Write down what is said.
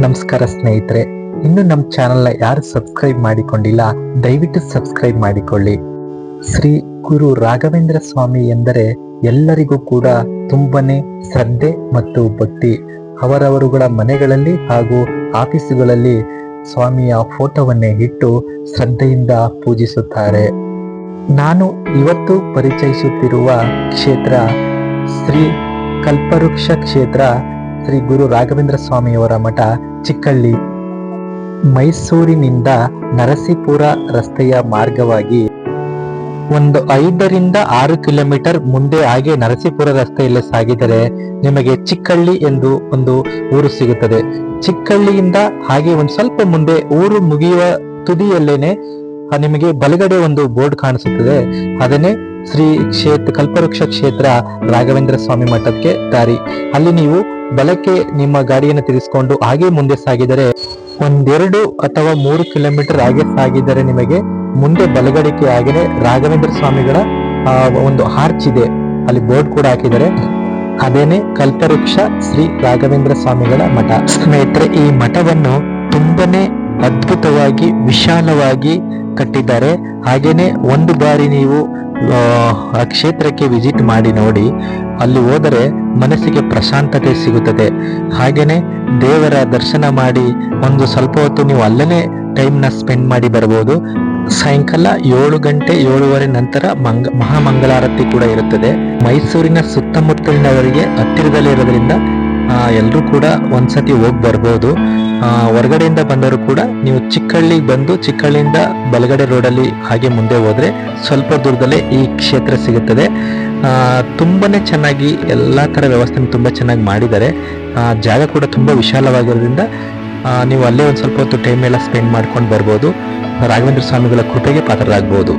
ನಮಸ್ಕಾರ ಸ್ನೇಹಿತರೆ, ಇನ್ನು ನಮ್ಮ ಚಾನೆಲ್ನ ಯಾರು ಸಬ್ಸ್ಕ್ರೈಬ್ ಮಾಡಿಕೊಂಡಿಲ್ಲ ದಯವಿಟ್ಟು ಸಬ್ಸ್ಕ್ರೈಬ್ ಮಾಡಿಕೊಳ್ಳಿ. ಶ್ರೀ ಗುರು ರಾಘವೇಂದ್ರ ಸ್ವಾಮಿ ಎಂದರೆ ಎಲ್ಲರಿಗೂ ಕೂಡ ತುಂಬನೇ ಶ್ರದ್ಧೆ ಮತ್ತು ಭಕ್ತಿ. ಅವರವರುಗಳ ಮನೆಗಳಲ್ಲಿ ಹಾಗೂ ಆಫೀಸುಗಳಲ್ಲಿ ಸ್ವಾಮಿಯ ಫೋಟೋವನ್ನೇ ಇಟ್ಟು ಶ್ರದ್ಧೆಯಿಂದ ಪೂಜಿಸುತ್ತಾರೆ. ನಾನು ಇವತ್ತು ಪರಿಚಯಿಸುತ್ತಿರುವ ಕ್ಷೇತ್ರ ಶ್ರೀ ಕಲ್ಪವೃಕ್ಷ ಕ್ಷೇತ್ರ, ಶ್ರೀ ಗುರು ರಾಘವೇಂದ್ರ ಸ್ವಾಮಿಯವರ ಮಠ, ಚಿಕ್ಕಳ್ಳಿ. ಮೈಸೂರಿನಿಂದ ನರಸೀಪುರ ರಸ್ತೆಯ ಮಾರ್ಗವಾಗಿ ಒಂದು 5 ರಿಂದ 6 ಕಿಲೋಮೀಟರ್ ಮುಂದೆ ಹಾಗೆ ನರಸೀಪುರ ರಸ್ತೆಯಲ್ಲಿ ಸಾಗಿದರೆ ನಿಮಗೆ ಚಿಕ್ಕಳ್ಳಿ ಎಂದು ಒಂದು ಊರು ಸಿಗುತ್ತದೆ. ಚಿಕ್ಕಳ್ಳಿಯಿಂದ ಹಾಗೆ ಒಂದು ಸ್ವಲ್ಪ ಮುಂದೆ ಊರು ಮುಗಿಯುವ ತುದಿಯಲ್ಲೇನೆ ನಿಮಗೆ ಬಲಗಡೆ ಒಂದು ಬೋರ್ಡ್ ಕಾಣಿಸುತ್ತದೆ. ಅದನ್ನೇ ಶ್ರೀ ಕಲ್ಪವೃಕ್ಷ ಕ್ಷೇತ್ರ ರಾಘವೇಂದ್ರ ಸ್ವಾಮಿ ಮಠಕ್ಕೆ ದಾರಿ. ಅಲ್ಲಿ ನೀವು ಬಲಕ್ಕೆ ನಿಮ್ಮ ಗಾಡಿಯನ್ನು ತಿರುಗಿಸಿಕೊಂಡು ಹಾಗೆ ಮುಂದೆ ಸಾಗಿದರೆ 1-2 ಅಥವಾ 3 ಕಿಲೋಮೀಟರ್ ಹಾಗೆ ಸಾಗಿದರೆ ನಿಮಗೆ ಮುಂದೆ ಬಲಗಡೆಗೆ ಹಾಗೆಯೇ ರಾಘವೇಂದ್ರ ಸ್ವಾಮಿಗಳ ಒಂದು ಆರ್ಚ್ ಇದೆ. ಅಲ್ಲಿ ಬೋರ್ಡ್ ಕೂಡ ಹಾಕಿದರೆ ಅದೇನೆ ಕಲ್ಪವೃಕ್ಷ ಶ್ರೀ ರಾಘವೇಂದ್ರ ಸ್ವಾಮಿಗಳ ಮಠ. ಸ್ನೇಹಿತರೆ, ಈ ಮಠವನ್ನು ತುಂಬನೇ ಅದ್ಭುತವಾಗಿ ವಿಶಾಲವಾಗಿ ಕಟ್ಟಿದ್ದಾರೆ. ಹಾಗೇನೆ ಒಂದು ಬಾರಿ ನೀವು ಆ ಕ್ಷೇತ್ರಕ್ಕೆ ವಿಸಿಟ್ ಮಾಡಿ ನೋಡಿ. ಅಲ್ಲಿ ಹೋದರೆ ಮನಸ್ಸಿಗೆ ಪ್ರಶಾಂತತೆ ಸಿಗುತ್ತದೆ. ಹಾಗೇನೆ ದೇವರ ದರ್ಶನ ಮಾಡಿ ಒಂದು ಸ್ವಲ್ಪ ಹೊತ್ತು ನೀವು ಅಲ್ಲೇ ಟೈಮ್ನ ಸ್ಪೆಂಡ್ ಮಾಡಿ ಬರ್ಬೋದು. ಸಾಯಂಕಾಲ 7 ಗಂಟೆ 7:15 ನಂತರ ಮಹಾಮಂಗಳಾರತಿ ಕೂಡ ಇರುತ್ತದೆ. ಮೈಸೂರಿನ ಸುತ್ತಮುತ್ತಲಿನವರಿಗೆ ಹತ್ತಿರದಲ್ಲೇ ಇರೋದ್ರಿಂದ ಎಲ್ಲರೂ ಕೂಡ ಒಂದ್ಸತಿ ಹೋಗಿ ಬರ್ಬೋದು. ಹೊರಗಡೆಯಿಂದ ಬಂದವರು ಕೂಡ ನೀವು ಚಿಕ್ಕಳ್ಳಿಗೆ ಬಂದು ಚಿಕ್ಕಳ್ಳಿಯಿಂದ ಬಲಗಡೆ ರೋಡಲ್ಲಿ ಹಾಗೆ ಮುಂದೆ ಹೋದ್ರೆ ಸ್ವಲ್ಪ ದೂರದಲ್ಲೇ ಈ ಕ್ಷೇತ್ರ ಸಿಗುತ್ತದೆ. ತುಂಬಾನೇ ಚೆನ್ನಾಗಿ ಎಲ್ಲಾ ತರ ವ್ಯವಸ್ಥೆ ತುಂಬಾ ಚೆನ್ನಾಗಿ ಮಾಡಿದ್ದಾರೆ. ಜಾಗ ಕೂಡ ತುಂಬಾ ವಿಶಾಲವಾಗಿರೋದ್ರಿಂದ ನೀವು ಅಲ್ಲೇ ಒಂದು ಸ್ವಲ್ಪ ಹೊತ್ತು ಟೈಮ್ ಎಲ್ಲ ಸ್ಪೆಂಡ್ ಮಾಡ್ಕೊಂಡು ಬರ್ಬೋದು. ರಾಘವೇಂದ್ರ ಸ್ವಾಮಿಗಳ ಕೃಪೆಗೆ ಪಾತ್ರರಾಗಬಹುದು.